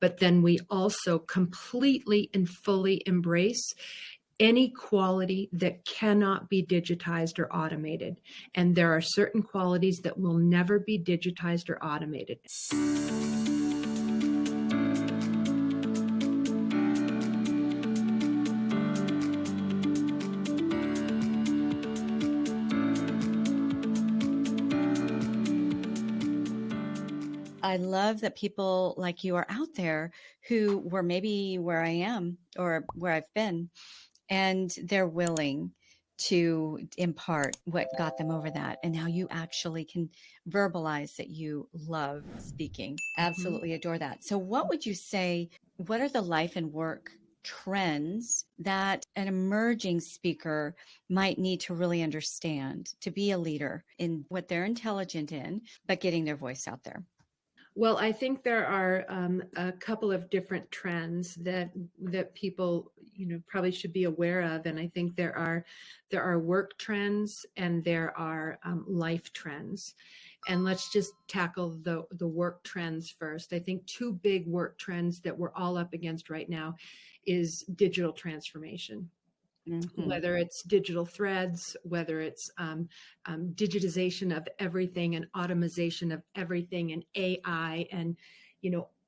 but then we also completely and fully embrace any quality that cannot be digitized or automated. And there are certain qualities that will never be digitized or automated. I love that people like you are out there who were maybe where I am or where I've been, and they're willing to impart what got them over that. And now you actually can verbalize that you love speaking. Absolutely adore that. So what would you say, what are the life and work trends that an emerging speaker might need to really understand to be a leader in what they're intelligent in, but getting their voice out there? Well, I think there are a couple of different trends that people probably should be aware of, and I think there are work trends and there are life trends. And let's just tackle the work trends first. I think two big work trends that we're all up against right now is digital transformation. Whether it's digital threads, whether it's digitization of everything and automation of everything and AI and,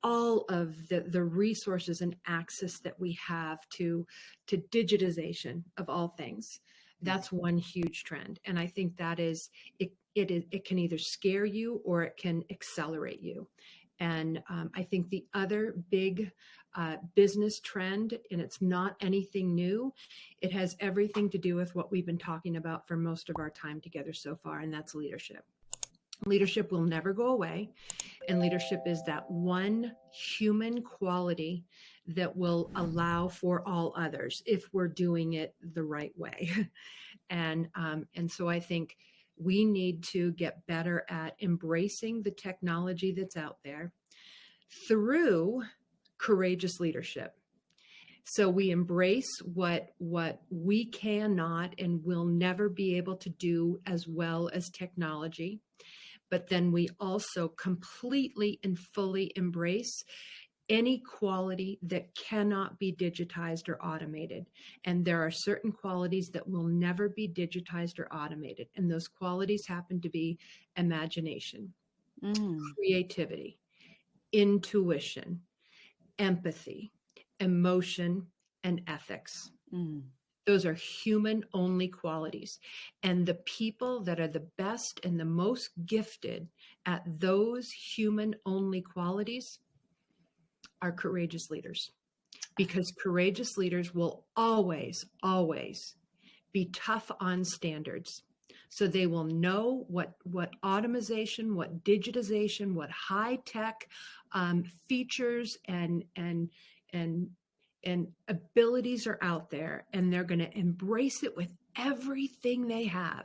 all of the resources and access that we have to digitization of all things. That's one huge trend. And I think that is, it can either scare you or it can accelerate you. And I think the other big business trend, and it's not anything new, it has everything to do with what we've been talking about for most of our time together so far, and that's leadership. Leadership will never go away, and leadership is that one human quality that will allow for all others if we're doing it the right way. And so I think we need to get better at embracing the technology that's out there through courageous leadership. So we embrace what we cannot and will never be able to do as well as technology, but then we also completely and fully embrace any quality that cannot be digitized or automated. And there are certain qualities that will never be digitized or automated. And those qualities happen to be imagination, creativity, intuition, empathy, emotion, and ethics. Those are human only qualities. And the people that are the best and the most gifted at those human only qualities are courageous leaders, because courageous leaders will always, always be tough on standards. So they will know what automation, what digitization, what high tech features and abilities are out there, and they're going to embrace it with everything they have.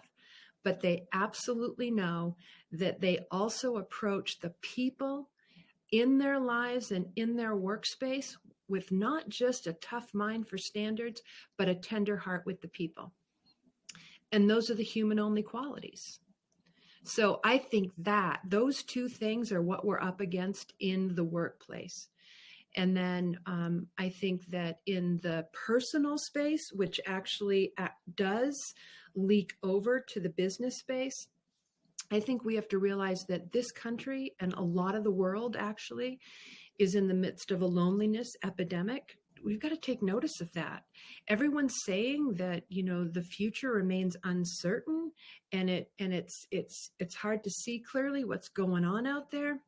But they absolutely know that they also approach the people in their lives and in their workspace with not just a tough mind for standards, but a tender heart with the people. And those are the human only qualities. So I think that those two things are what we're up against in the workplace. And then I think that in the personal space, which actually does leak over to the business space, I think we have to realize that this country and a lot of the world actually is in the midst of a loneliness epidemic. We've got to take notice of that. Everyone's saying that, the future remains uncertain, and it's hard to see clearly what's going on out there.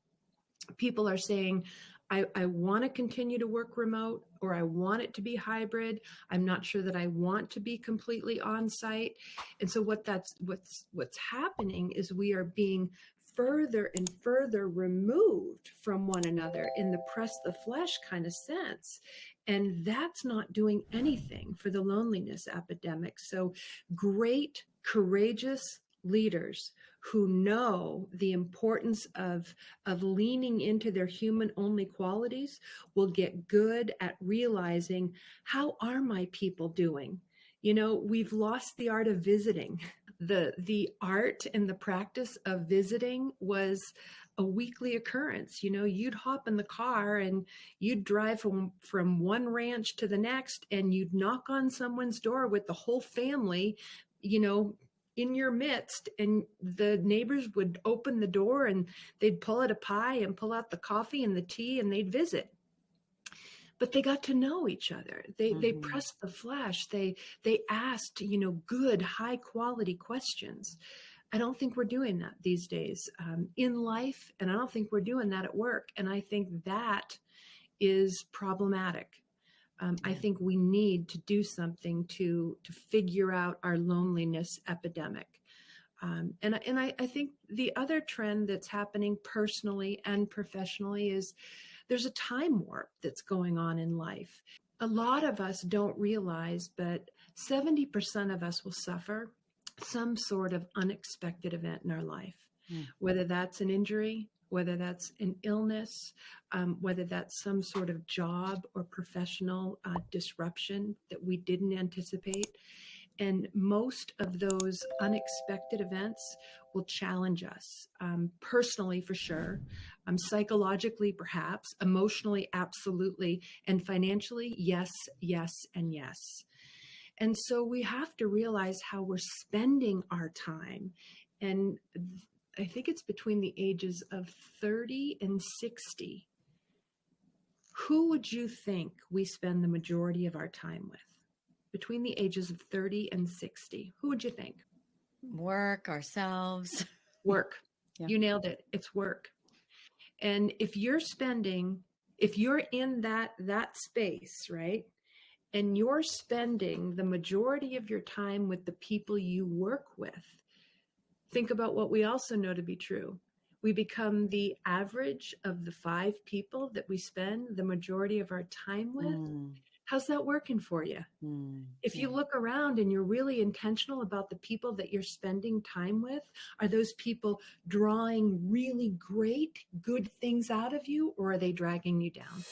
People are saying, I want to continue to work remote, or I want it to be hybrid. I'm not sure that I want to be completely on site. And so what's happening is we are being further and further removed from one another in the press the flesh kind of sense. And that's not doing anything for the loneliness epidemic. So great, courageous leaders who know the importance of leaning into their human only qualities will get good at realizing, how are my people doing? We've lost the art of visiting. The art and the practice of visiting was a weekly occurrence. You'd hop in the car and you'd drive from one ranch to the next, and you'd knock on someone's door with the whole family, in your midst, and the neighbors would open the door and they'd pull out a pie and pull out the coffee and the tea, and they'd visit. But they got to know each other. They pressed the flesh. They asked, good, high quality questions. I don't think we're doing that these days in life, and I don't think we're doing that at work. And I think that is problematic. I think we need to do something to figure out our loneliness epidemic. And I think the other trend that's happening personally and professionally is there's a time warp that's going on in life. A lot of us don't realize, but 70% of us will suffer some sort of unexpected event in our life, whether that's an injury, whether that's an illness, whether that's some sort of job or professional disruption that we didn't anticipate. And most of those unexpected events will challenge us, personally for sure, psychologically perhaps, emotionally absolutely, and financially yes, yes, and yes. And so we have to realize how we're spending our time. And I think it's between the ages of 30 and 60. Who would you think we spend the majority of our time with? Between the ages of 30 and 60. Who would you think? Work, ourselves. Work. Yeah. You nailed it. It's work. And if you're in that space, right? And you're spending the majority of your time with the people you work with, think about what we also know to be true. We become the average of the 5 people that we spend the majority of our time with. How's that working for you? If you look around and you're really intentional about the people that you're spending time with, are those people drawing really great, good things out of you, or are they dragging you down?